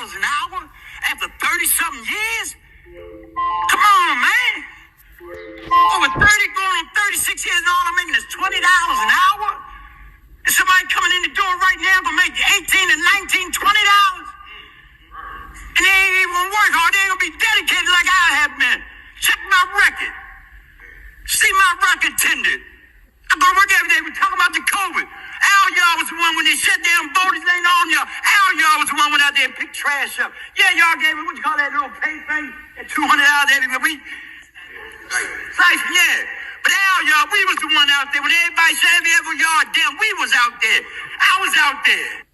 an hour after 30-something years? Come on, man. Over 30, going on 36 years, and all I'm making is $20 an hour? And somebody coming in the door right now gonna make $18 and $19, $20? And they ain't even gonna work hard. They ain't gonna be dedicated like I have been. Check my record. See my record tended. I go to work every day. We talk about the COVID. Al y'all was the one when they shut down borders. They ain't on y'all. Al y'all was the one went out there and picked trash up. Yeah, y'all gave me, what you call that little pay thing? That $200 every week. Siphon, yeah. But Al y'all, we was the one out there. When everybody said every yard down, we was out there. I was out there.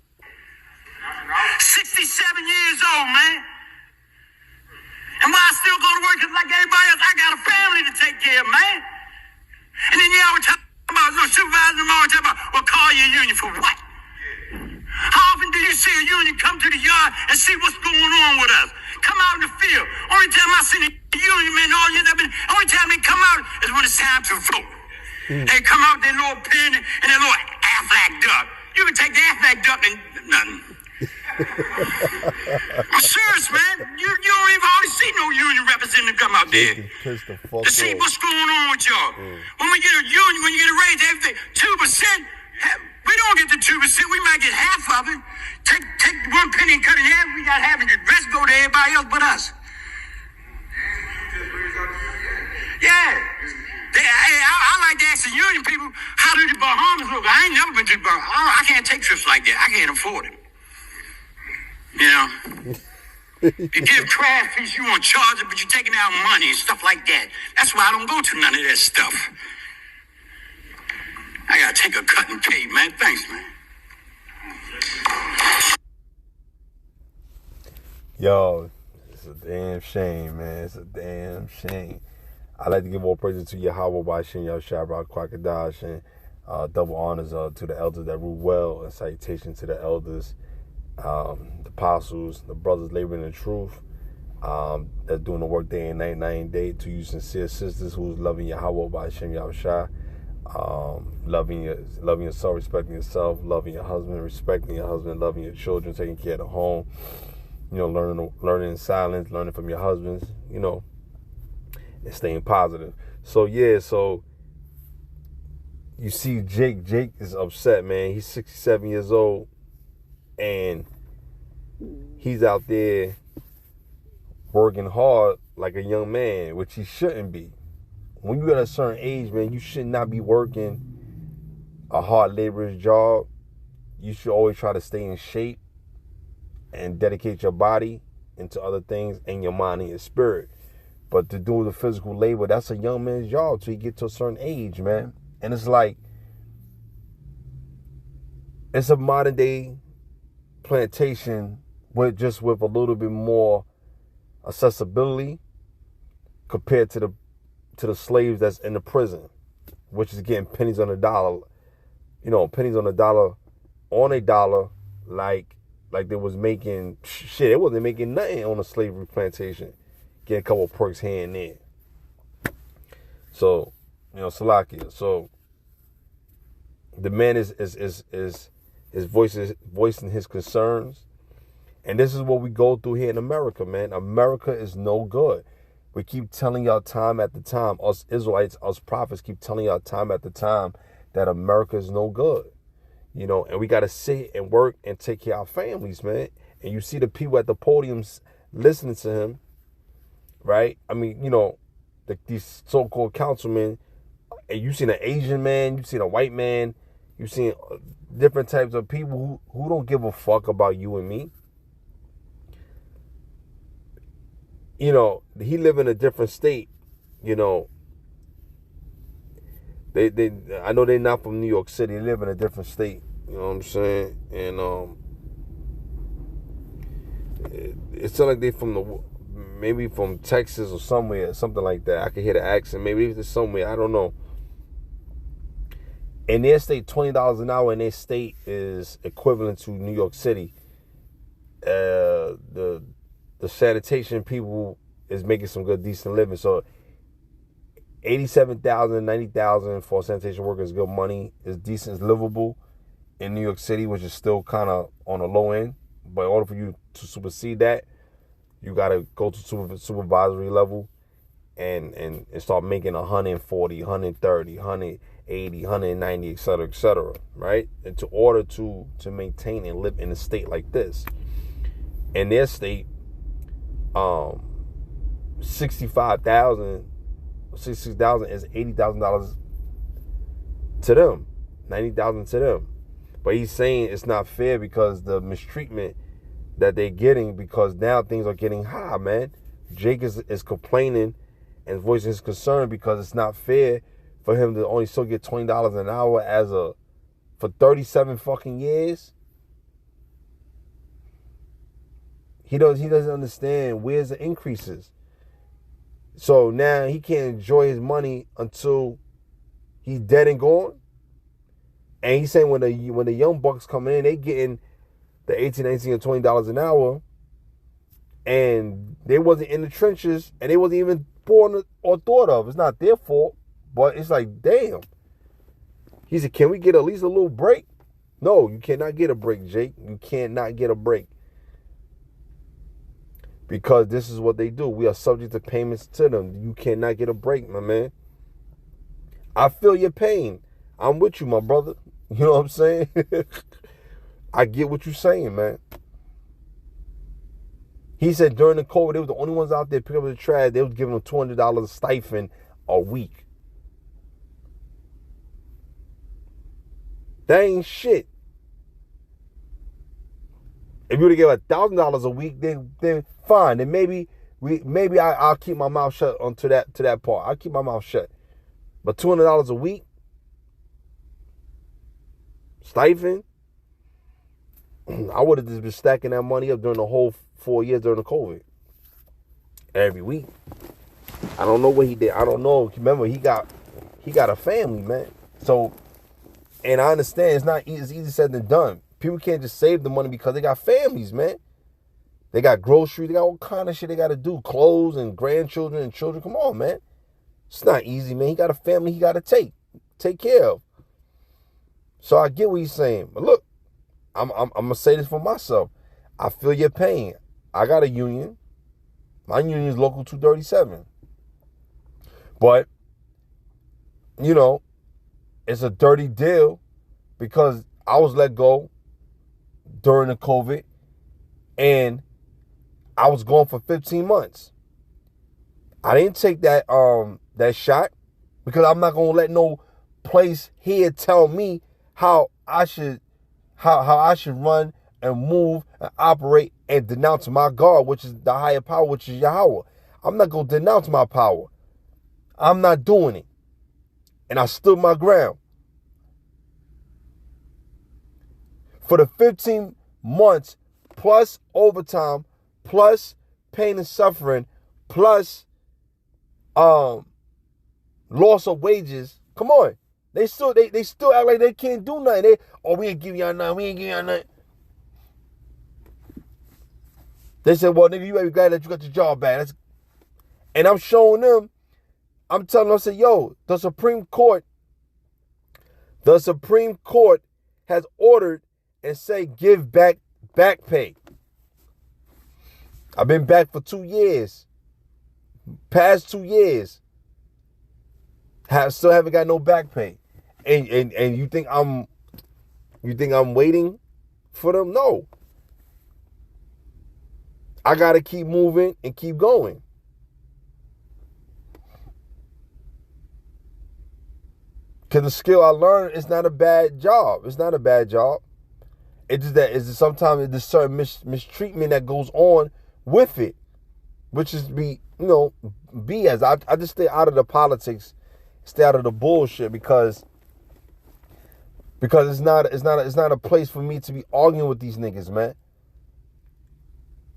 67 years old, man. And why I still go to work is like everybody else, I got a family to take care of, man. And then y'all were talking about, no supervisor tomorrow, talking about, well, call your union for what? How often do you see a union come to the yard and see what's going on with us? Come out in the field. Only time I see the union, man, all years I've been, only time they come out is when it's time to vote. They come out with their little pen and their little Aflac duck. You can take the Aflac duck and nothing. I'm serious, man. You don't even hardly see no union representative come out there to see what's going on with y'all. When we get a union, when you get a raise, everything 2%. We don't get the 2%. We might get half of it. Take 1 penny and cut it in half. We got half, and the rest go to everybody else but us. Yeah. I like to ask the union people, how do the Bahamas look? I ain't never been to the Bahamas. I can't take trips like that. I can't afford it. You know? You give craft fees, you want to charge it, but you're taking out money and stuff like that. That's why I don't go to none of that stuff. I gotta take a cut and pay, man. Thanks, man. Yo, it's a damn shame, man. It's a damn shame. I'd like to give all praises to Yahweh by Shem Yahushua Kwakadash, and double honors to the elders that rule well, and salutation to the elders, the apostles, the brothers laboring in truth, that's doing the work day and night and day. To you sincere sisters who's loving Yahweh by Shem Yahushua, loving yourself, respecting yourself, loving your husband, respecting your husband, loving your children, taking care of the home, you know, learning in silence, learning from your husbands, you know, and staying positive. So yeah, so you see Jake is upset, man. He's 67 years old and he's out there working hard like a young man, which he shouldn't be. When you at a certain age, man, you should not be working a hard laborer's job. You should always try to stay in shape and dedicate your body into other things and your mind and your spirit. But to do the physical labor, that's a young man's job till you get to a certain age, man. And it's like, it's a modern day plantation with a little bit more accessibility compared to the slaves that's in the prison, which is getting pennies on the dollar, pennies on the dollar, on a dollar, like they was making shit. It wasn't making nothing on a slavery plantation. Get a couple of perks here and there. So, Salakia. So the man is voicing his concerns. And this is what we go through here in America, man. America is no good. We keep telling y'all time after time, us Israelites, us prophets keep telling y'all time after time that America is no good. And we got to sit and work and take care of our families, man. And you see the people at the podiums listening to him, right? I mean, these so-called councilmen, and you've seen an Asian man, you've seen a white man, you've seen different types of people who don't give a fuck about you and me. He live in a different state. They I know they're not from New York City. They live in a different state. You know what I'm saying? And it sounds like they maybe from Texas or somewhere, something like that. I can hear the accent. Maybe it's somewhere. I don't know. In their state, $20 an hour in their state is equivalent to New York City. The sanitation people is making some good, decent living. So $87,000, $90,000 for sanitation workers is good money. It's decent, it's livable in New York City, which is still kind of on the low end. But in order for you to supersede that, you got to go to supervisory level and start making 140, 130, 180, 190, et cetera, right? And to order to maintain and live in a state like this. In their state, 65,000 is $80,000 to them, 90,000 to them. But he's saying it's not fair because the mistreatment that they're getting, because now things are getting high, man. Jake is complaining and voicing his concern because it's not fair for him to only still get $20 an hour for 37 fucking years. He doesn't understand where's the increases. So now he can't enjoy his money until he's dead and gone. And he's saying when the young bucks coming in, they getting the $18, $19, or $20 an hour, and they wasn't in the trenches, and they wasn't even born or thought of. It's not their fault, but it's like, damn. He said, can we get at least a little break? No, you cannot get a break, Jake. You cannot get a break. Because this is what they do. We are subject to payments to them. You cannot get a break, my man. I feel your pain. I'm with you, my brother. You know what I'm saying? I get what you're saying, man. He said during the COVID, they were the only ones out there picking up the trash. They was giving them $200 stipend a week. That ain't shit. If you would have given $1,000 a week, then fine. Then maybe I'll keep my mouth shut onto that part. I'll keep my mouth shut. But $200 a week, stipend, I would have just been stacking that money up during the whole 4 years during the COVID. Every week. I don't know what he did. I don't know. Remember, he got a family, man. So, and I understand it's not easy. It's easy said than done. People can't just save the money because they got families, man. They got groceries. They got all kind of shit they got to do. Clothes and grandchildren and children. Come on, man. It's not easy, man. He got a family he got to take care of. So I get what he's saying. But look, I'm going to say this for myself. I feel your pain. I got a union. My union is Local 237. But, you know, it's a dirty deal because I was let go during the COVID and I was gone for 15 months. I didn't take that shot because I'm not going to let no place here tell me how I should run and move and operate and denounce my God, which is the higher power, which is Yahweh. I'm not going to denounce my power. I'm not doing it. And I stood my ground. For the 15 months, plus overtime, plus pain and suffering, plus loss of wages. Come on. They still act like they can't do nothing. We ain't giving y'all nothing. We ain't giving y'all nothing. They said, well, nigga, you better be glad that you got your job back. And I'm showing them, I'm telling them, I said, yo, the Supreme Court has ordered and say give back pay. I've been back for 2 years. Past 2 years. Still haven't got no back pay. And you think I'm waiting for them? No. I gotta keep moving and keep going. Cause the skill I learned is not a bad job. It's not a bad job. It's just that sometimes there's certain mistreatment that goes on with it, which is BS. I just stay out of the politics, stay out of the bullshit because it's not a place for me to be arguing with these niggas, man.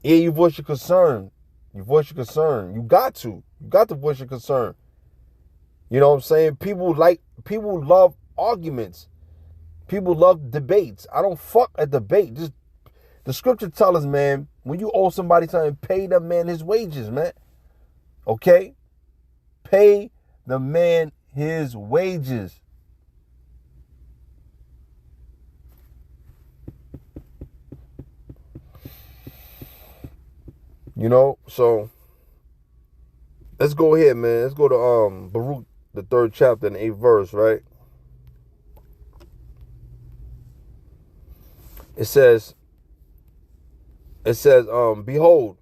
Yeah, you voice your concern. You got to voice your concern. You know what I'm saying? People love arguments. People love debates. I don't fuck a debate. Just the scripture tells us, man, when you owe somebody something, pay the man his wages, man. Okay? Pay the man his wages. So let's go ahead, man. Let's go to Baruch, the 3rd chapter and 8th verse, right? It says, behold,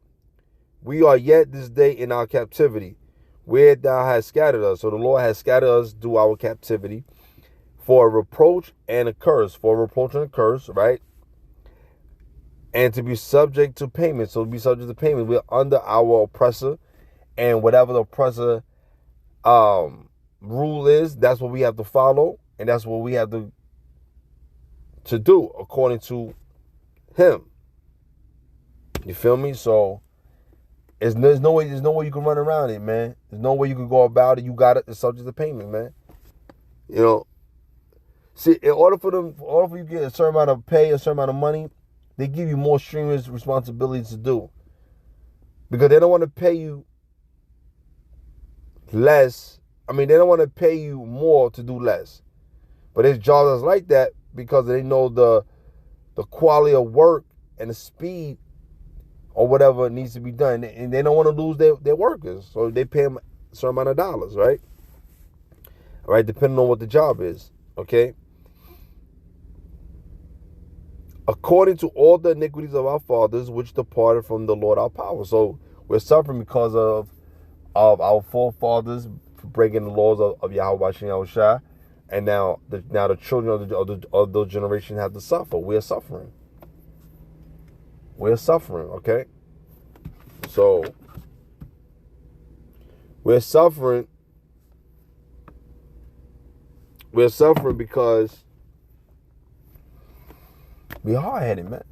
we are yet this day in our captivity, where thou hast scattered us. So the Lord has scattered us through our captivity for a reproach and a curse, right? And to be subject to payment. So to be subject to payment, we're under our oppressor, and whatever the oppressor rule is, that's what we have to follow, and that's what we have to do according to him. You feel me? So there's no way you can run around it, man. There's no way you can go about it. You got it. It's subject to payment, man. See, in order for you to get a certain amount of pay, a certain amount of money, they give you more strenuous responsibilities to do, because they don't want to pay you less. They don't want to pay you more to do less. But there's jobs that's like that because they know the quality of work and the speed or whatever needs to be done, and they don't want to lose their workers, so they pay them a certain amount of dollars, right? All right, depending on what the job is, okay? According to all the iniquities of our fathers, which departed from the Lord our power. So we're suffering because of our forefathers breaking the laws of Yahweh Shem Yahushua, and now the children of those generations have to suffer. We're suffering. We're suffering, okay? So we're suffering. We're suffering because we hard-headed, man.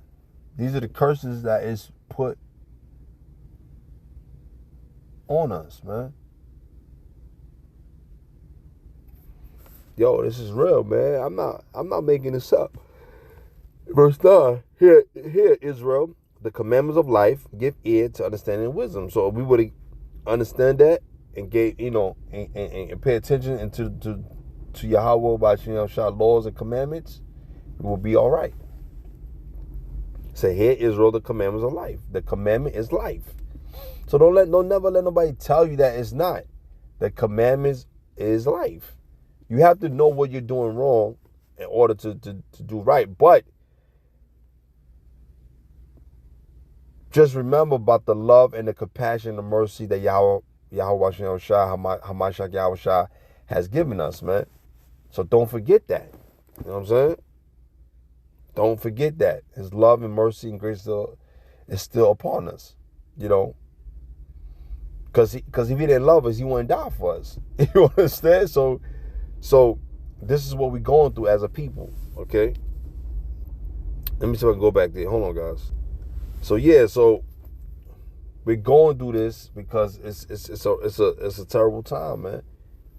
These are the curses that is put on us, man. Yo, this is real, man. I'm not making this up. Verse 9, hear Israel, the commandments of life, give ear to understanding and wisdom. So if we would understand that and and pay attention to Yahweh by Shem laws and commandments, we will be all right. Say, hear Israel, the commandments of life. The commandment is life. So never let nobody tell you that it's not. The commandments is life. You have to know what you're doing wrong in order to do right. But just remember about the love and the compassion and the mercy that Yahweh Hamashiach Yahweh has given us, man. So don't forget that. You know what I'm saying? Don't forget that. His love and mercy and grace is still upon us. Because if he didn't love us, he wouldn't die for us. You understand? So this is what we're going through as a people, okay? Let me see if I can go back there. Hold on, guys. So we're going through this because it's a terrible time, man.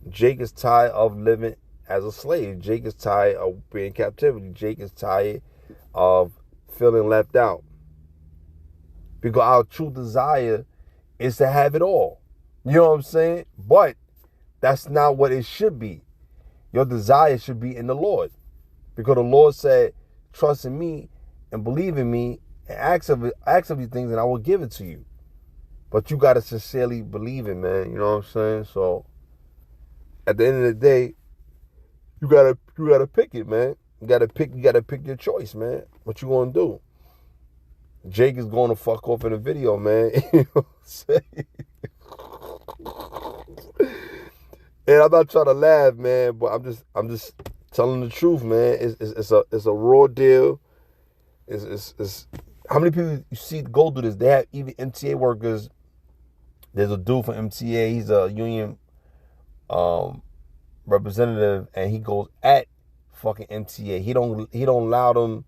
Jake is tired of living as a slave. Jake is tired of being in captivity. Jake is tired of feeling left out. Because our true desire is to have it all. You know what I'm saying? But that's not what it should be. Your desire should be in the Lord. Because the Lord said, trust in me and believe in me and ask of these things and I will give it to you. But you got to sincerely believe it, man. You know what I'm saying? So at the end of the day, you gotta pick it, man. You gotta pick your choice, man. What you gonna do? Jake is going to fuck off in the video, man. You know what I'm saying? And I'm not trying to laugh, man, but I'm just telling the truth, man. It's a raw deal. It's how many people you see go through this? They have even MTA workers. There's a dude from MTA. He's a union representative, and he goes at fucking MTA. He don't allow them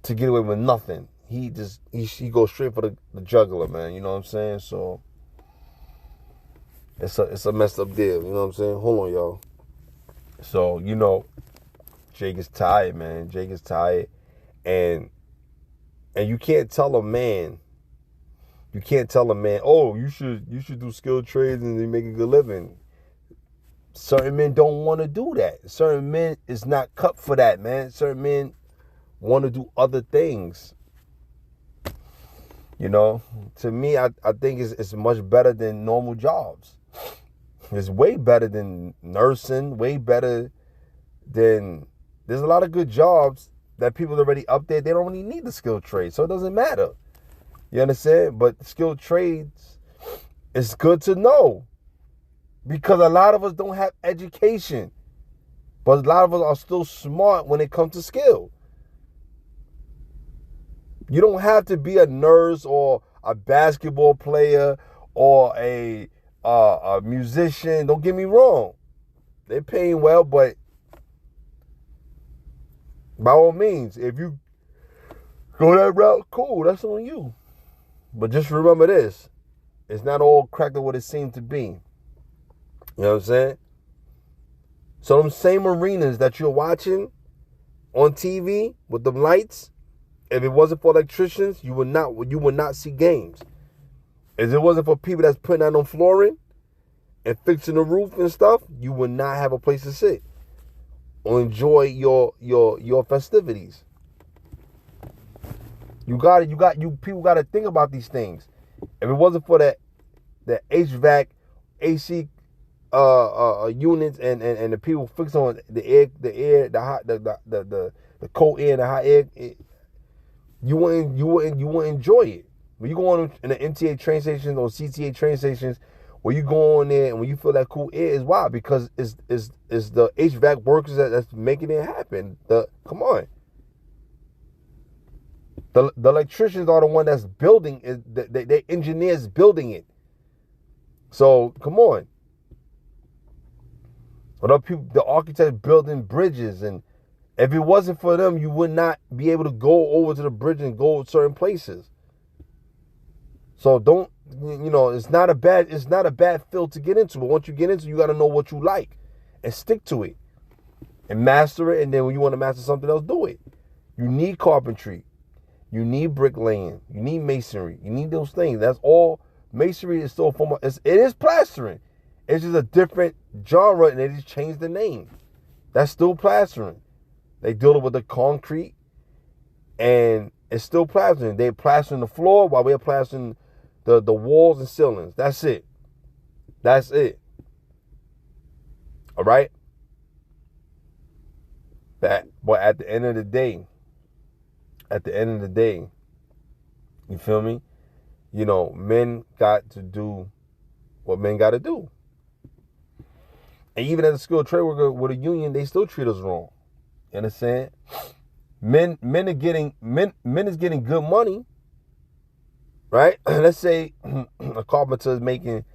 to get away with nothing. He goes straight for the jugular, man. You know what I'm saying? So it's a messed up deal. You know what I'm saying? Hold on, y'all. So Jake is tired, man. Jake is tired, and you can't tell a man. You can't tell a man, oh, you should do skilled trades and then make a good living. Certain men don't want to do that. Certain men is not cut for that, man. Certain men want to do other things. You know, to me, I think it's much better than normal jobs. It's way better than nursing, way better than, there's a lot of good jobs that people already up there, they don't really need the skilled trade, so it doesn't matter. You understand? But skilled trades, it's good to know because a lot of us don't have education, but a lot of us are still smart when it comes to skill. You don't have to be a nurse or a basketball player or a musician. Don't get me wrong. They're paying well, but by all means, if you go that route, cool, that's on you. But just remember this. It's not all cracked up what it seemed to be. You know what I'm saying? So them same arenas that you're watching on TV with them lights, if it wasn't for electricians, you would not see games. If it wasn't for people that's putting out on flooring and fixing the roof and stuff, you would not have a place to sit or enjoy your festivities. You people gotta think about these things. If it wasn't for the HVAC, AC units and the people fixing on the air, the hot, the cold air and the hot air, you wouldn't enjoy it. When you go on in the MTA train stations or CTA train stations, where you go on there and when you feel that cool air, is why, because it's the HVAC workers that's making it happen. Come on. The electricians are the one that's building it. The engineers building it. So come on. But the architects building bridges, and if it wasn't for them, you would not be able to go over to the bridge and go to certain places. So don't, it's not a bad field to get into. But once you get into it, you got to know what you like and stick to it and master it. And then when you want to master something else, do it. You need carpentry. You need bricklaying. You need masonry. You need those things. That's all. Masonry is still a form of, it is plastering. It's just a different genre, and they just changed the name. That's still plastering. They deal with the concrete, and it's still plastering. They're plastering the floor while we're plastering the walls and ceilings. That's it. That's it. All right? But at the end of the day, you feel me? Men got to do what men got to do. And even as a skilled trade worker with a union, they still treat us wrong. You understand? Men is getting good money, right? Let's say a carpenter is making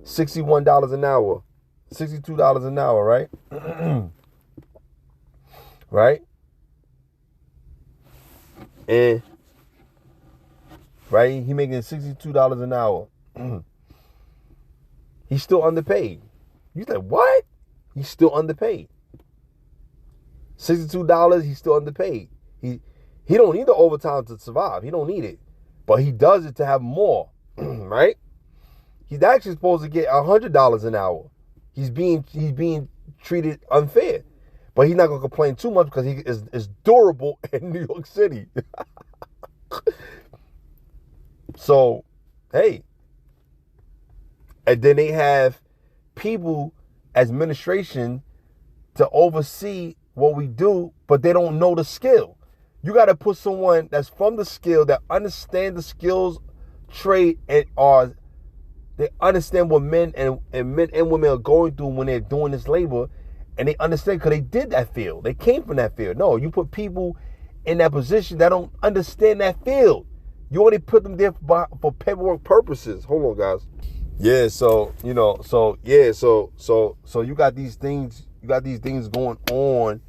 $61 an hour, $62 an hour, right? Right? And right, he making $62 an hour. He's still underpaid. You said, what? He's still underpaid. $62, he's still underpaid. He don't need the overtime to survive. He don't need it. But he does it to have more, right? He's actually supposed to get $100 an hour. He's being treated unfair. But he's not going to complain too much because he is durable in New York City. So, hey. And then they have people as administration to oversee what we do, but they don't know the skill. You got to put someone that's from the skill, that understand the skills trade, and they understand what men and women are going through when they're doing this labor, and they understand because they did that field. They came from that field. No, you put people in that position that don't understand that field. You only put them there for paperwork purposes. Hold on, guys. Yeah, so you got these things going on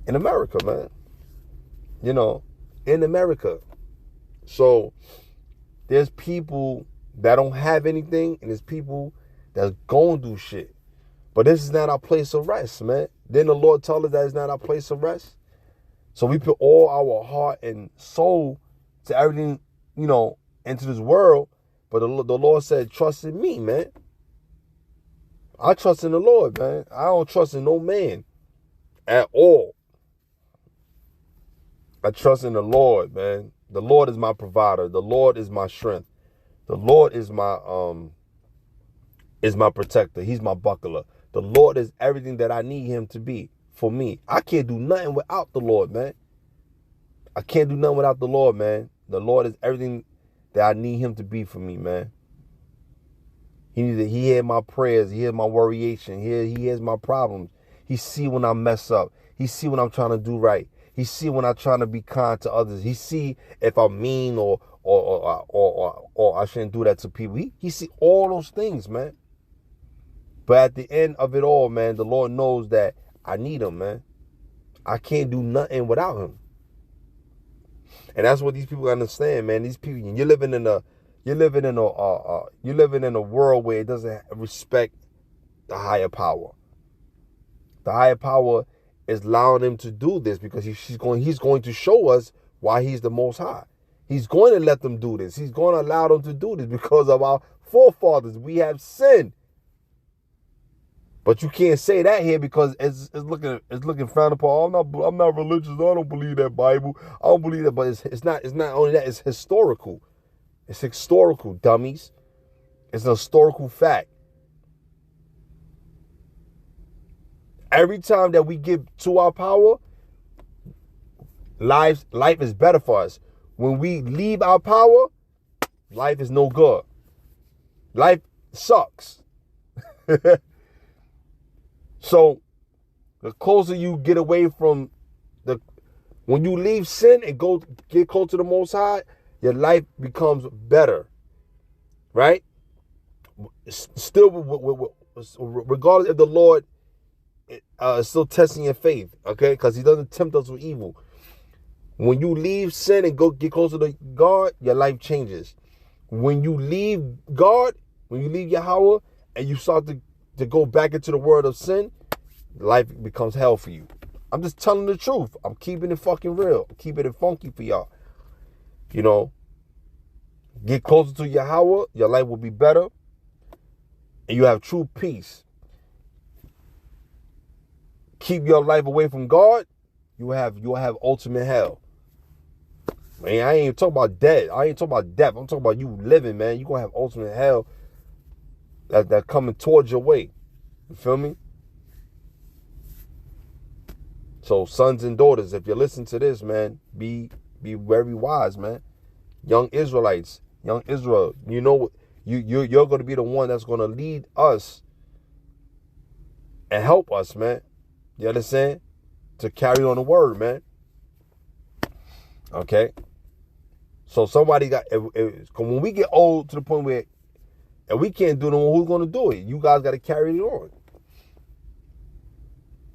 in America, man. In America. So there's people that don't have anything, and there's people that's going to do shit. But this is not our place of rest, man. Then the Lord told us that it's not our place of rest. So we put all our heart and soul to everything, into this world. But the Lord said, trust in me, man. I trust in the Lord, man. I don't trust in no man at all. I trust in the Lord, man. The Lord is my provider. The Lord is my strength. The Lord is my protector. He's my buckler. The Lord is everything that I need him to be for me. I can't do nothing without the Lord, man. I can't do nothing without the Lord, man. The Lord is everything that I need him to be for me, man. He hears my prayers. He hears my worryation. He hears my problems. He see when I mess up. He see when I'm trying to do right. He see when I'm trying to be kind to others. He see if I'm mean or I shouldn't do that to people. He see all those things, man. But at the end of it all, man, the Lord knows that I need him, man. I can't do nothing without him. And that's what these people understand, man. These people, you're living in a world where it doesn't respect the higher power. The higher power is allowing him to do this because he's going to show us why he's the Most High. He's going to let them do this. He's going to allow them to do this because of our forefathers. We have sinned. But you can't say that here because it's looking frowned upon. I'm not religious. I don't believe that Bible. I don't believe that. But it's not only that. It's historical. It's historical, dummies. It's a historical fact. Every time that we give to our power, life is better for us. When we leave our power, life is no good. Life sucks. So, the closer you get away from when you leave sin and get close to the Most High, your life becomes better, right? Still, regardless if the Lord is still testing your faith, okay? Because he doesn't tempt us with evil. When you leave sin and get closer to God, your life changes. When you leave God, when you leave Yahweh, and you start to go back into the world of sin, life becomes hell for you. I'm just telling the truth. I'm keeping it fucking real. I'm keeping it funky for y'all. You know, get closer to Yahweh, your life will be better, and you have true peace. Keep your life away from God, you'll have ultimate hell. Man, I ain't even talking about death. I ain't talking about death. I'm talking about you living, man. You're going to have ultimate hell that coming towards your way. You feel me? So sons and daughters, if you listen to this, man, be very wise, man. Young Israelites, young Israel, you know, you're going to be the one that's going to lead us and help us, man. You understand? To carry on the word, man. Okay? So somebody when we get old to the point where and we can't do it, who's going to do it? You guys got to carry it on.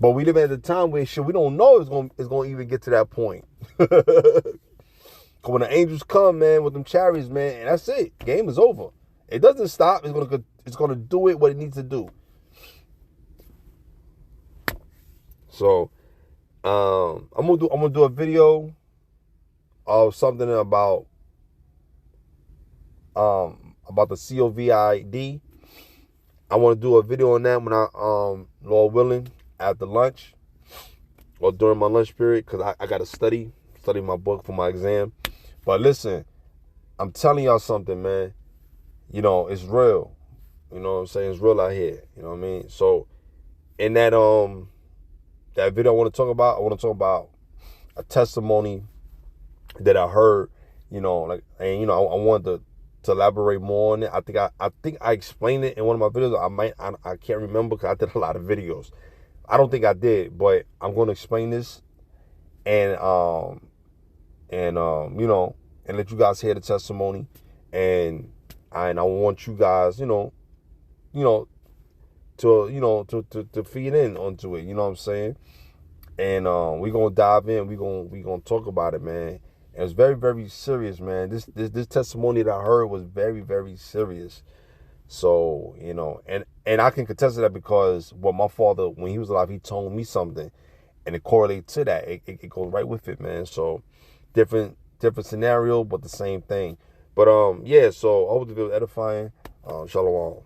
But we live at a time where we don't know it's going to even get to that point. When the angels come, man, with them chariots, man, and that's it. Game is over. It doesn't stop. It's going to do it what it needs to do. So, I'm gonna do a video of something about the COVID. I want to do a video on that when Lord willing, after lunch or during my lunch period, because I got to study my book for my exam. But listen, I'm telling y'all something, man. You know, it's real. You know what I'm saying? It's real out here. You know what I mean? So, in that video I want to talk about a testimony that I heard, you know, like, and you know, I wanted to elaborate more on it. I think I explained it in one of my videos. I can't remember because I did a lot of videos. I don't think I did, but I'm going to explain this and you know, and let you guys hear the testimony, and I want you guys, to feed in onto it. You know what I'm saying? And we're gonna dive in. We're gonna talk about it, man. And it's very, very serious, man. This testimony that I heard was very, very serious. So, you know, and I can contest to that because what my father, when he was alive, he told me something, and it correlates to that. It goes right with it, man. So different scenario, but the same thing. But yeah. So I hope the video is edifying. Shalom.